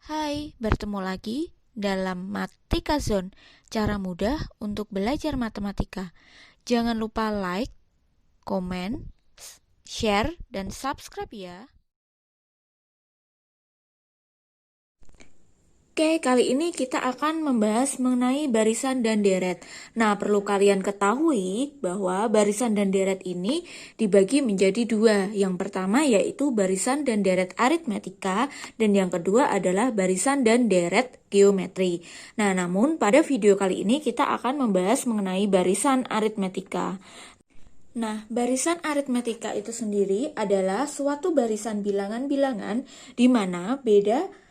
Hai, bertemu lagi dalam Matika Zone, cara mudah untuk belajar matematika. Jangan lupa like, komen, share, dan subscribe ya. Oke, kali ini kita akan membahas mengenai barisan dan deret. Nah, perlu kalian ketahui bahwa barisan dan deret ini dibagi menjadi dua. Yang pertama yaitu barisan dan deret aritmetika, dan yang kedua adalah barisan dan deret geometri. Nah, namun pada video kali ini kita akan membahas mengenai barisan aritmetika. Nah, barisan aritmetika itu sendiri adalah suatu barisan bilangan-bilangan di mana beda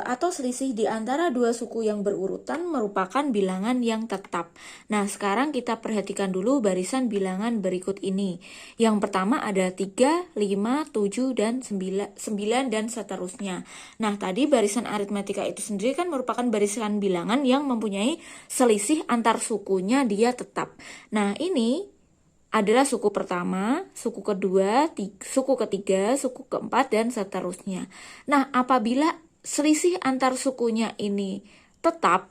atau selisih di antara dua suku yang berurutan merupakan bilangan yang tetap. Nah, sekarang kita perhatikan dulu barisan bilangan berikut ini. Yang pertama ada 3, 5, 7, dan 9 dan seterusnya. Nah, tadi barisan aritmetika itu sendiri kan merupakan barisan bilangan yang mempunyai selisih antar sukunya dia tetap. Nah, ini adalah suku pertama, suku kedua, suku ketiga, suku keempat, dan seterusnya. Nah, apabila selisih antar sukunya ini tetap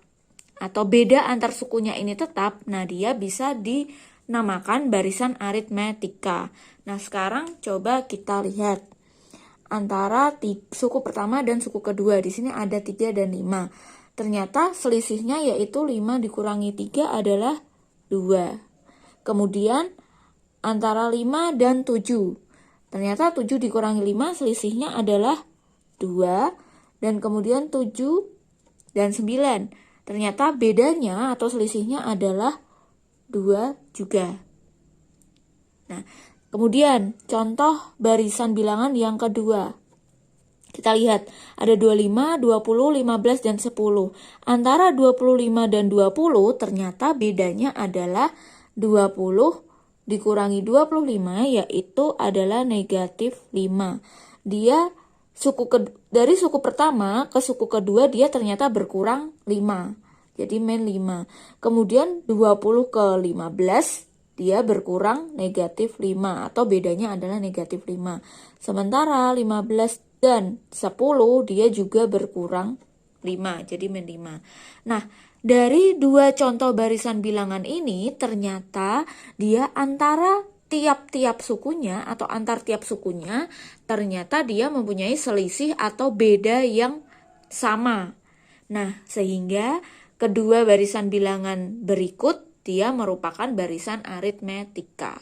atau beda antar sukunya ini tetap, nah dia bisa dinamakan barisan aritmetika. Nah, sekarang coba kita lihat antara suku pertama dan suku kedua. Di sini ada 3 dan 5. Ternyata selisihnya yaitu 5 dikurangi 3 adalah 2. Kemudian antara 5 dan 7. Ternyata 7 dikurangi 5 selisihnya adalah 2. Dan kemudian 7 dan 9. Ternyata bedanya atau selisihnya adalah 2 juga. Nah, kemudian contoh barisan bilangan yang kedua. Kita lihat, ada 25, 20, 15, dan 10. Antara 25 dan 20 ternyata bedanya adalah 20 dikurangi 25 yaitu adalah negatif 5. Dia dari suku pertama ke suku kedua dia ternyata berkurang 5. Jadi min 5. Kemudian 20 ke 15 dia berkurang negatif 5 atau bedanya adalah negatif 5. Sementara 15 dan 10 dia juga berkurang 5. Jadi min 5. Nah, dari dua contoh barisan bilangan ini ternyata dia antara tiap-tiap sukunya atau antar tiap sukunya ternyata dia mempunyai selisih atau beda yang sama. Nah, sehingga kedua barisan bilangan berikut dia merupakan barisan aritmetika.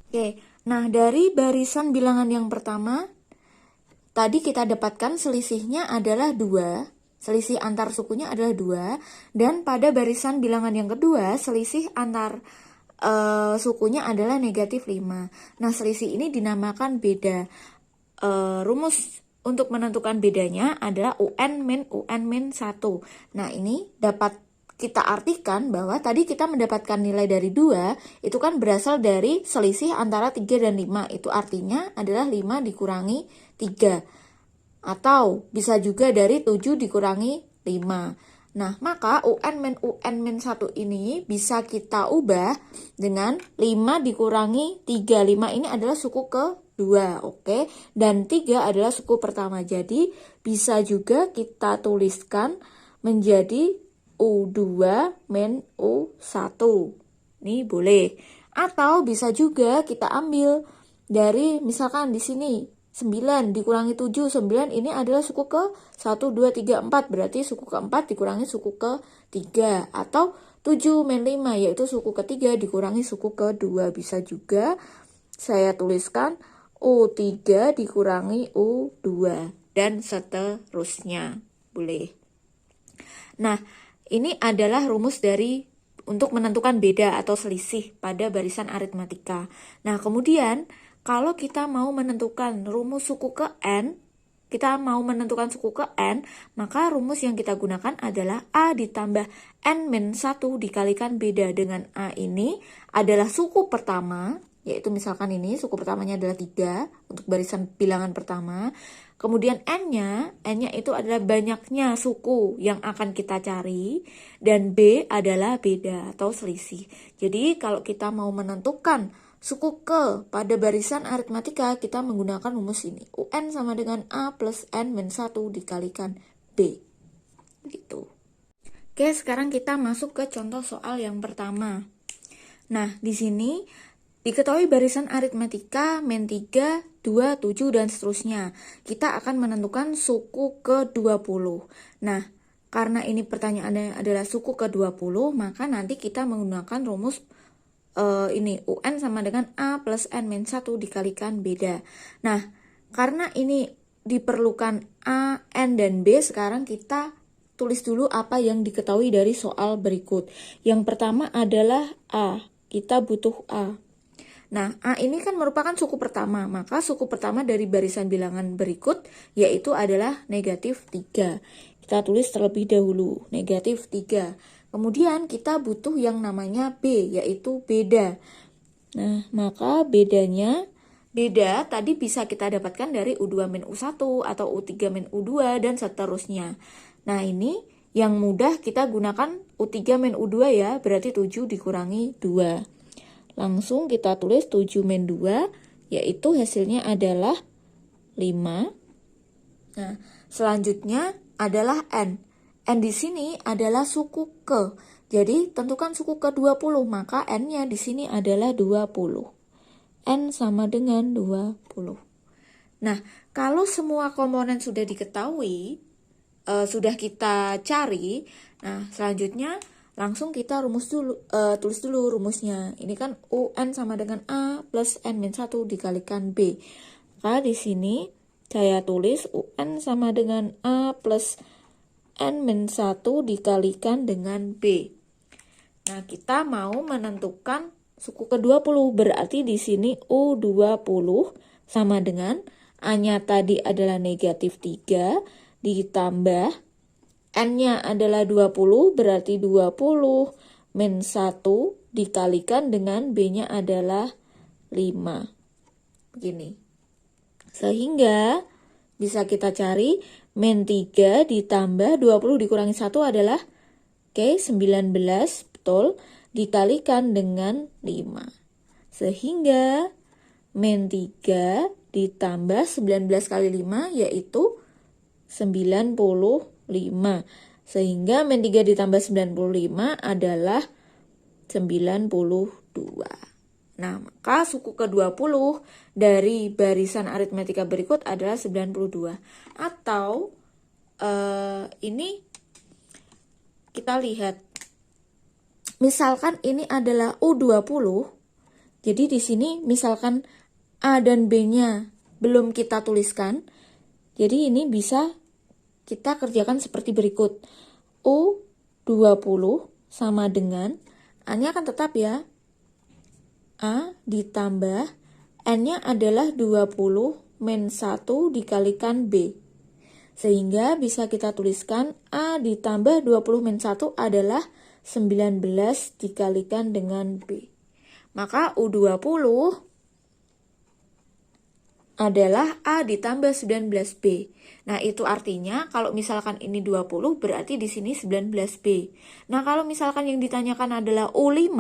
Oke, nah dari barisan bilangan yang pertama tadi kita dapatkan selisihnya adalah 2. Selisih antar sukunya adalah 2. Dan pada barisan bilangan yang kedua selisih antar sukunya adalah negatif 5. Nah, selisih ini dinamakan beda. Rumus untuk menentukan bedanya adalah UN min 1. Nah, ini dapat kita artikan bahwa tadi kita mendapatkan nilai dari 2, itu kan berasal dari selisih antara 3 dan 5. Itu artinya adalah 5 dikurangi 3. Atau bisa juga dari 7 dikurangi 5. Nah, maka UN min 1 ini bisa kita ubah dengan 5 dikurangi 3. 5 ini adalah suku kedua, oke? Dan 3 adalah suku pertama. Jadi, bisa juga kita tuliskan menjadi U2 min U1. Ini boleh. Atau bisa juga kita ambil dari misalkan di sini 9 dikurangi 7, 9 ini adalah suku ke 1, 2, 3, 4. Berarti suku keempat dikurangi suku ke-3. Atau 7 min 5 yaitu suku ketiga dikurangi suku kedua. Bisa juga saya tuliskan U3 dikurangi U2. Dan seterusnya. Boleh. Nah, ini adalah rumus untuk menentukan beda atau selisih pada barisan aritmetika. Nah, kemudian kalau kita mau menentukan rumus suku ke N, maka rumus yang kita gunakan adalah A ditambah N min 1 dikalikan beda. Dengan A ini adalah suku pertama, yaitu misalkan ini suku pertamanya adalah 3 untuk barisan bilangan pertama. Kemudian N-nya itu adalah banyaknya suku yang akan kita cari, dan B adalah beda atau selisih. Jadi kalau kita mau menentukan suku ke pada barisan aritmatika kita menggunakan rumus ini. UN sama dengan A plus N min 1 dikalikan B. Gitu. Oke, sekarang kita masuk ke contoh soal yang pertama. Nah, di sini diketahui barisan aritmatika min 3, 2, 7, dan seterusnya. Kita akan menentukan suku ke-20. Nah, karena ini pertanyaannya adalah suku ke-20, maka nanti kita menggunakan rumus ini UN sama dengan A plus N min 1 dikalikan beda. Nah, karena ini diperlukan A, N, dan B, sekarang kita tulis dulu apa yang diketahui dari soal berikut. Yang pertama adalah A. Kita butuh A. Nah, A ini kan merupakan suku pertama, maka suku pertama dari barisan bilangan berikut yaitu adalah negatif 3. Kita tulis terlebih dahulu, negatif 3. Kemudian kita butuh yang namanya B, yaitu beda. Nah, maka beda tadi bisa kita dapatkan dari U2 min U1 atau U3 min U2 dan seterusnya. Nah, ini yang mudah kita gunakan U3 min U2 ya, berarti 7 dikurangi 2. Langsung kita tulis 7 min 2, yaitu hasilnya adalah 5. Nah, selanjutnya adalah N. N di sini adalah suku ke. Jadi, tentukan suku ke-20, maka N-nya di sini adalah 20. N sama dengan 20. Nah, kalau semua komponen sudah diketahui, sudah kita cari, nah selanjutnya langsung kita tulis dulu rumusnya. Ini kan UN sama dengan A plus N min 1 dikalikan B. Maka di sini saya tulis UN sama dengan A plus N min 1 dikalikan dengan B. Nah, kita mau menentukan suku ke-20, berarti di sini U20 sama dengan A-nya tadi adalah negatif 3, ditambah N-nya adalah 20, berarti 20 min 1 dikalikan dengan B-nya adalah 5. Begini. Sehingga bisa kita cari min 3 ditambah 20 dikurangi 1 adalah 19, betul, dikalikan dengan 5. Sehingga min 3 ditambah 19 kali 5 yaitu 95. Sehingga min 3 ditambah 95 adalah 92. Nah, maka suku ke-20 dari barisan aritmatika berikut adalah 92. Atau ini kita lihat, misalkan ini adalah U20, jadi di sini misalkan A dan B-nya belum kita tuliskan, jadi ini bisa kita kerjakan seperti berikut. U20 sama dengan, A-nya akan tetap ya, A ditambah N-nya adalah 20 min 1 dikalikan B. Sehingga bisa kita tuliskan A ditambah 20 min 1 adalah 19 dikalikan dengan B. Maka U20 adalah A ditambah 19B. Nah, itu artinya kalau misalkan ini 20 berarti di sini 19B. Nah, kalau misalkan yang ditanyakan adalah U5,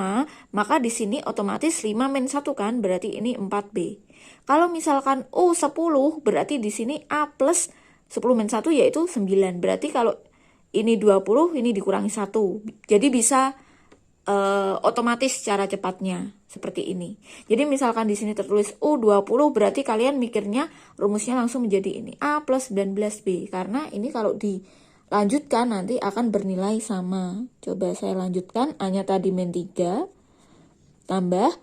maka di sini otomatis 5 min 1 kan, berarti ini 4B. Kalau misalkan U10 berarti di sini A plus 10 min 1 yaitu 9. Berarti kalau ini 20, ini dikurangi 1. Jadi bisa otomatis cara cepatnya seperti ini. Jadi misalkan di sini tertulis U20 berarti kalian mikirnya rumusnya langsung menjadi ini A plus 19B. Karena ini kalau dilanjutkan nanti akan bernilai sama. Coba saya lanjutkan, A-nya tadi min 3 tambah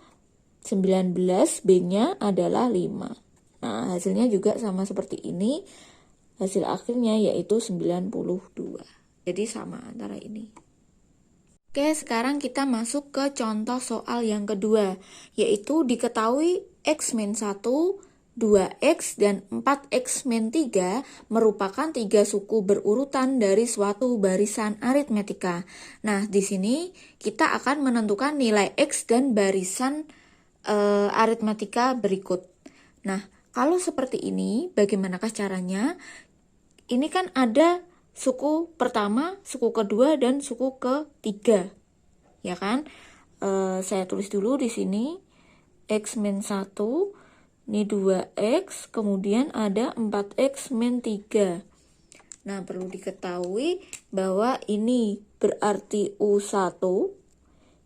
19, B-nya adalah 5. Nah, hasilnya juga sama seperti ini. Hasil akhirnya yaitu 92. Jadi sama antara ini. Oke, sekarang kita masuk ke contoh soal yang kedua, yaitu diketahui X min 1, 2X, dan 4X min 3 merupakan 3 suku berurutan dari suatu barisan aritmetika. Nah, di sini kita akan menentukan nilai X dan barisan aritmetika berikut. Nah, kalau seperti ini, bagaimanakah caranya? Ini kan ada suku pertama, suku kedua, dan suku ketiga, ya kan? Saya tulis dulu di sini. X min 1, ini 2X, kemudian ada 4X min 3. Nah, perlu diketahui bahwa ini berarti U1,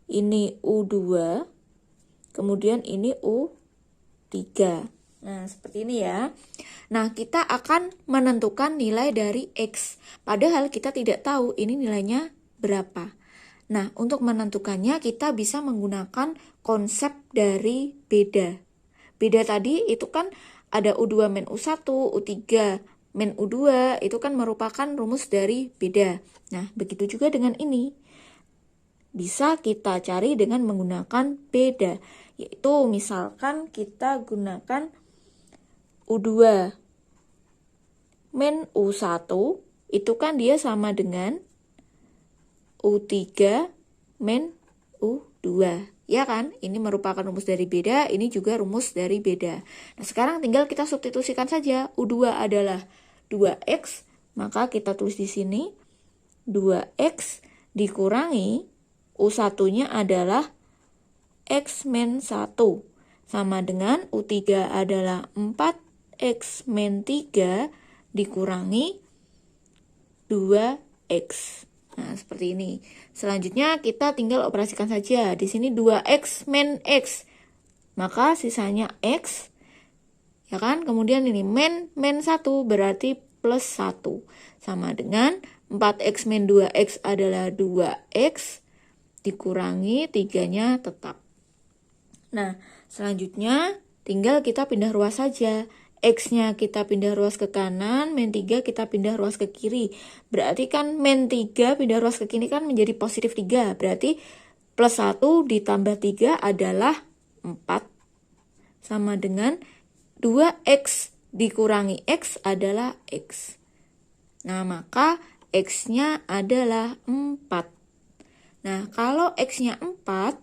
ini U2, kemudian ini U3. Nah, seperti ini ya. Nah, kita akan menentukan nilai dari X. Padahal kita tidak tahu ini nilainya berapa. Nah, untuk menentukannya kita bisa menggunakan konsep dari beda. Beda tadi itu kan ada U2 min U1, U3 min U2, itu kan merupakan rumus dari beda. Nah, begitu juga dengan ini. Bisa kita cari dengan menggunakan beda. Yaitu misalkan kita gunakan U2 min U1, itu kan dia sama dengan U3 min U2. Ya kan? Ini merupakan rumus dari beda, ini juga rumus dari beda. Nah, sekarang tinggal kita substitusikan saja. U2 adalah 2X, maka kita tulis di sini 2X dikurangi U1-nya adalah X min 1. Sama dengan U3 adalah 4X min 3 dikurangi 2X. Nah, seperti ini. Selanjutnya kita tinggal operasikan saja. Di sini 2X min X. Maka sisanya X. Ya kan? Kemudian ini min 1 berarti plus 1. Sama dengan 4X min 2X adalah 2X. Dikurangi 3-nya tetap. Nah, selanjutnya tinggal kita pindah ruas saja. X-nya kita pindah ruas ke kanan, min 3 kita pindah ruas ke kiri. Berarti kan min 3 pindah ruas ke kiri kan menjadi positif 3. Berarti plus 1 ditambah 3 adalah 4. Sama dengan 2X dikurangi X adalah X. Nah, maka X-nya adalah 4. Nah, kalau X-nya 4,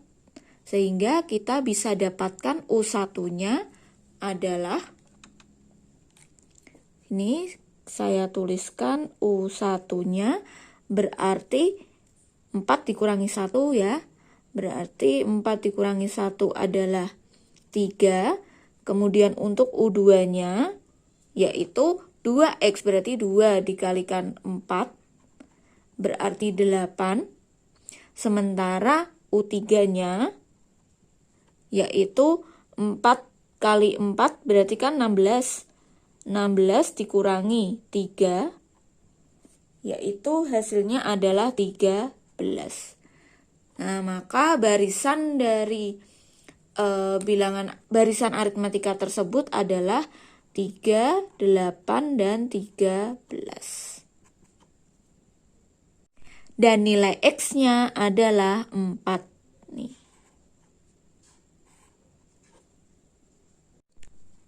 sehingga kita bisa dapatkan U1-nya adalah, ini saya tuliskan U1-nya berarti 4 dikurangi 1 ya. Berarti 4 dikurangi 1 adalah 3. Kemudian untuk U2-nya yaitu 2X, berarti 2 dikalikan 4 berarti 8. Sementara U3-nya yaitu 4 kali 4 berarti kan 16. 16 dikurangi 3 yaitu hasilnya adalah 13. Nah, maka barisan dari barisan aritmatika tersebut adalah 3, 8, dan 13. Dan nilai X-nya adalah 4 nih.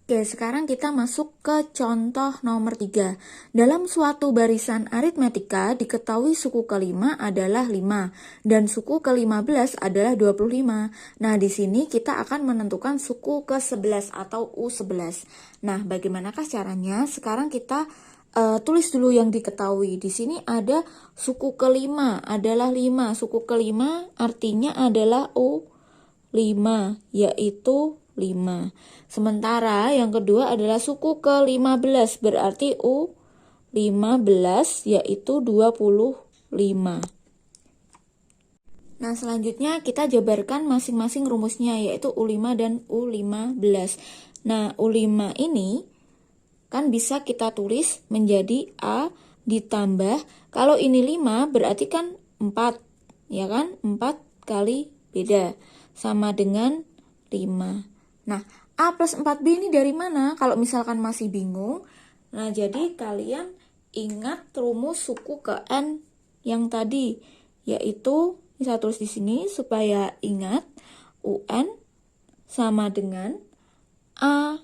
Oke, sekarang kita masuk ke contoh nomor 3. Dalam suatu barisan aritmetika diketahui suku ke-5 adalah 5 dan suku ke-15 adalah 25. Nah, di sini kita akan menentukan suku ke-11 atau U11. Nah, bagaimanakah caranya? Sekarang kita tulis dulu yang diketahui. Di sini ada suku ke-5 adalah 5. Suku ke-5 artinya adalah U5, yaitu 5. Sementara yang kedua adalah suku ke-15 berarti U15 yaitu 25. Nah, selanjutnya kita jabarkan masing-masing rumusnya yaitu U5 dan U15. Nah, U5 ini kan bisa kita tulis menjadi A ditambah, kalau ini 5 berarti kan 4, ya kan? 4 kali beda sama dengan 5. Nah, A plus 4B ini dari mana? Kalau misalkan masih bingung, nah jadi kalian ingat rumus suku ke N yang tadi, yaitu, saya tulis di sini supaya ingat, UN sama dengan A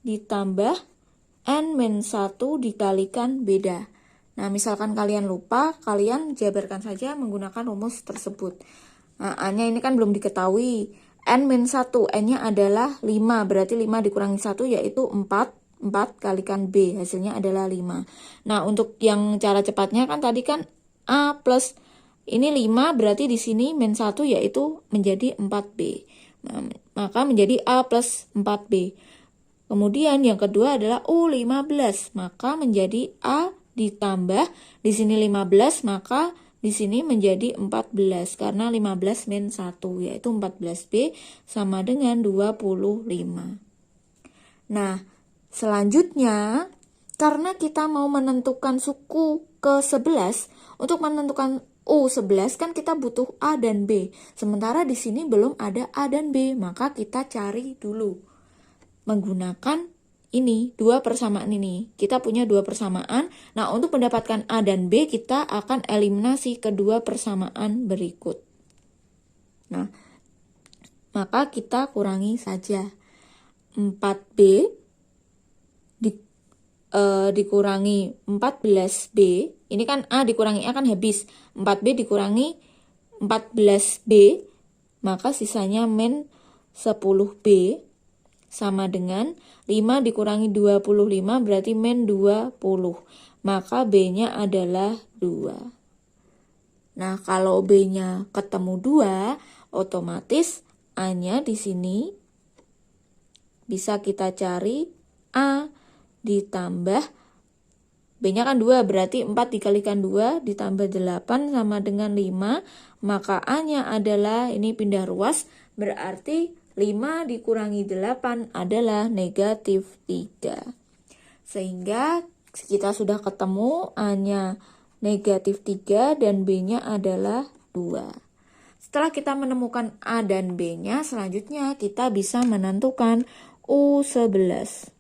ditambah N-1 dikalikan beda. Nah, misalkan kalian lupa, kalian jabarkan saja menggunakan rumus tersebut. Nah, A-nya ini kan belum diketahui. N-1, N-nya adalah 5, berarti 5 dikurangi 1 yaitu 4. 4 kalikan B, hasilnya adalah 5. Nah, untuk yang cara cepatnya kan tadi kan A plus, ini 5 berarti di sini min 1 yaitu menjadi 4B. Nah, maka menjadi A plus 4B. Kemudian yang kedua adalah U15, maka menjadi A ditambah di sini 15, maka di sini menjadi 14 karena 15 min 1 yaitu 14B sama dengan 25. Nah, selanjutnya karena kita mau menentukan suku ke-11, untuk menentukan U11 kan kita butuh A dan B. Sementara di sini belum ada A dan B, maka kita cari dulu menggunakan ini, dua persamaan ini. Kita punya dua persamaan. Nah, untuk mendapatkan A dan B, kita akan eliminasi kedua persamaan berikut. Nah, maka kita kurangi saja. 4B dikurangi 14B. Ini kan A dikurangi A kan habis. 4B dikurangi 14B, maka sisanya min 10B. Sama dengan 5 dikurangi 25 berarti min 20. Maka B-nya adalah 2. Nah, kalau B-nya ketemu 2, otomatis A-nya di sini bisa kita cari A ditambah B-nya kan 2, berarti 4 dikalikan 2 ditambah 8 sama dengan 5. Maka A-nya adalah, ini pindah ruas, berarti 5 dikurangi 8 adalah negatif 3. Sehingga kita sudah ketemu A-nya negatif 3 dan B-nya adalah 2. Setelah kita menemukan A dan B-nya, selanjutnya kita bisa menentukan U11.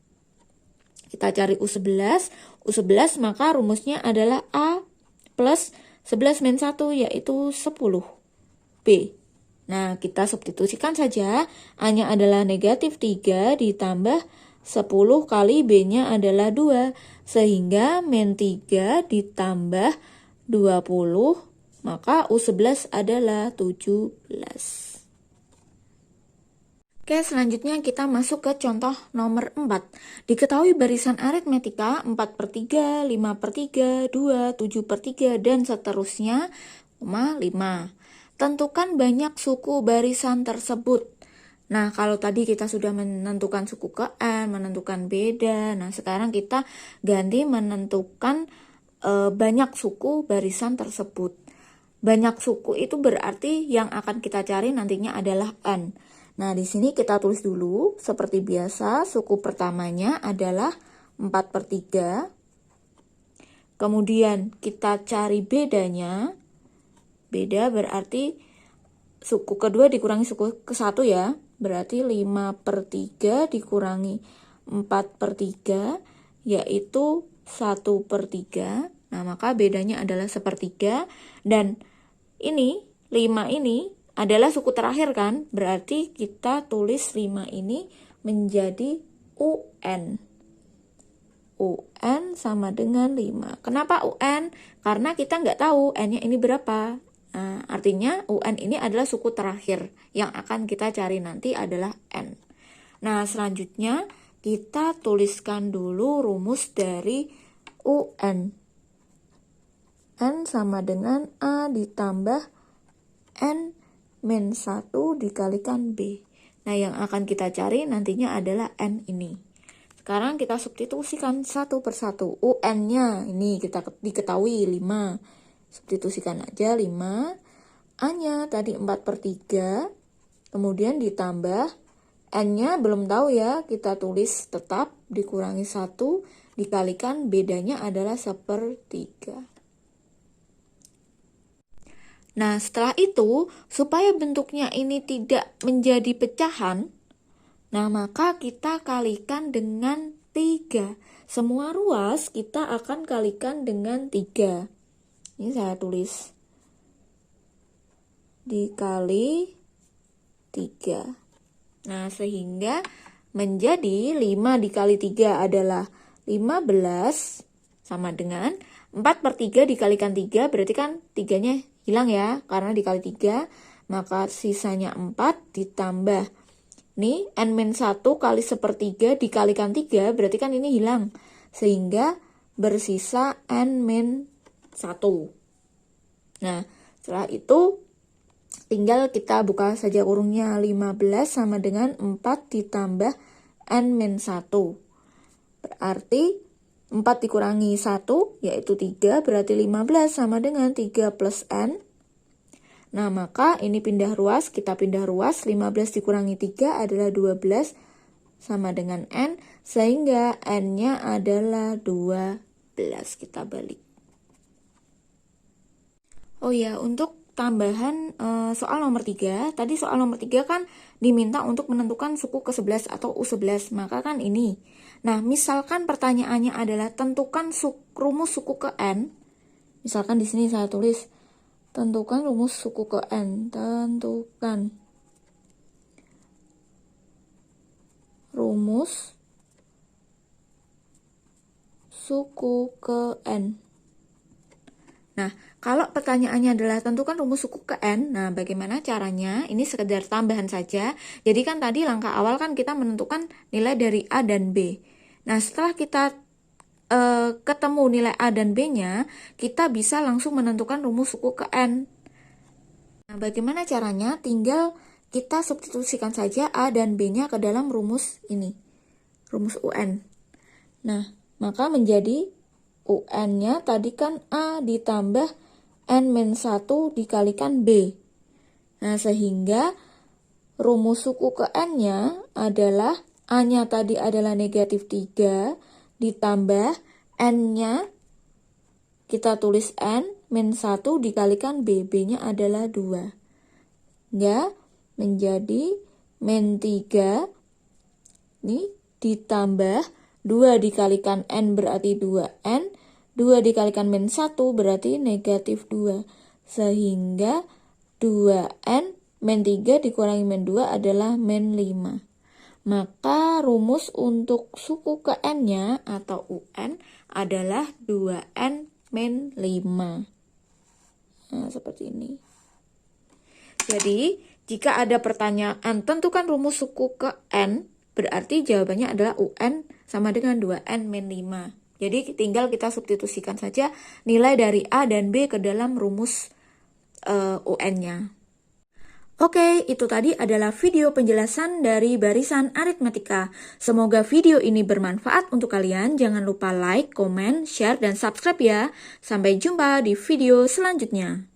Kita cari U11. U11 maka rumusnya adalah A plus 11 min 1 yaitu 10B. Nah, kita substitusikan saja. A-nya adalah negatif 3 ditambah 10 kali B-nya adalah 2. Sehingga min 3 ditambah 20, maka U11 adalah 17. Oke, selanjutnya kita masuk ke contoh nomor 4. Diketahui barisan aritmetika 4/3, 5/3, 2, 7/3, dan seterusnya, 5. Tentukan banyak suku barisan tersebut. Nah, kalau tadi kita sudah menentukan suku ke N, menentukan beda. Nah, sekarang kita ganti menentukan banyak suku barisan tersebut. Banyak suku itu berarti yang akan kita cari nantinya adalah N. Nah, di sini kita tulis dulu seperti biasa. Suku pertamanya adalah 4/3. Kemudian kita cari bedanya. Beda berarti suku kedua dikurangi suku ke-1 ya. Berarti 5/3 dikurangi 4/3 yaitu 1/3. Nah, maka bedanya adalah 1/3. Dan ini 5 ini adalah suku terakhir kan. Berarti kita tulis 5 ini menjadi UN. UN sama dengan 5. Kenapa UN? Karena kita nggak tahu N-nya ini berapa. Nah, artinya UN ini adalah suku terakhir yang akan kita cari nanti adalah N. Nah, selanjutnya kita tuliskan dulu rumus dari UN. N sama dengan A ditambah N min 1 dikalikan B. Nah, yang akan kita cari nantinya adalah N ini. Sekarang kita substitusikan satu persatu. UN-nya ini kita diketahui 5. Substitusikan aja 5. A-nya tadi 4/3. Kemudian ditambah. N-nya belum tahu ya. Kita tulis tetap dikurangi 1. Dikalikan bedanya adalah 1/3. Nah, setelah itu, supaya bentuknya ini tidak menjadi pecahan, nah maka kita kalikan dengan 3. Semua ruas kita akan kalikan dengan 3. Ini saya tulis dikali 3. Nah, sehingga menjadi 5 dikali 3 adalah 15 sama dengan 4/3 dikalikan 3 berarti kan 3-nya hilang ya karena dikali 3. Maka sisanya 4 ditambah nih N-1 kali 1/3 dikalikan 3 berarti kan ini hilang. Sehingga bersisa N-1. Nah, setelah itu tinggal kita buka saja kurungnya. 15 sama dengan 4 ditambah N-1. Berarti 4 dikurangi 1 yaitu 3, berarti 15 sama dengan 3 plus N. Nah, maka ini pindah ruas, kita pindah ruas, 15 dikurangi 3 adalah 12 sama dengan N, sehingga N-nya adalah 12. Kita balik. Oh ya, untuk tambahan soal nomor 3, tadi soal nomor 3 kan diminta untuk menentukan suku ke-11 atau U11, maka kan ini. Nah, misalkan pertanyaannya adalah tentukan rumus suku ke N, misalkan di sini saya tulis, tentukan rumus suku ke N, tentukan rumus suku ke N. Nah, kalau pertanyaannya adalah tentukan rumus suku ke N, nah bagaimana caranya? Ini sekedar tambahan saja. Jadi kan tadi langkah awal kan kita menentukan nilai dari A dan B. Nah, setelah kita ketemu nilai A dan B-nya, kita bisa langsung menentukan rumus suku ke N. Nah, bagaimana caranya? Tinggal kita substitusikan saja A dan B-nya ke dalam rumus ini, rumus UN. Nah, maka menjadi UN-nya tadi kan A ditambah N-1 dikalikan B. Nah, sehingga rumus suku ke N-nya adalah A-nya tadi adalah negatif 3 ditambah N-nya kita tulis N min 1 dikalikan B. B-nya adalah 2. Ya, menjadi min 3 ini ditambah 2 dikalikan N berarti 2N, 2 dikalikan min 1 berarti negatif 2. Sehingga 2N min 3 dikurangi min 2 adalah min 5. Maka rumus untuk suku ke N-nya atau UN adalah 2N min 5. Nah, seperti ini. Jadi, jika ada pertanyaan tentukan rumus suku ke N, berarti jawabannya adalah UN sama dengan 2N min 5. Jadi tinggal kita substitusikan saja nilai dari A dan B ke dalam rumus UN-nya. Oke, itu tadi adalah video penjelasan dari barisan aritmatika. Semoga video ini bermanfaat untuk kalian. Jangan lupa like, komen, share, dan subscribe ya. Sampai jumpa di video selanjutnya.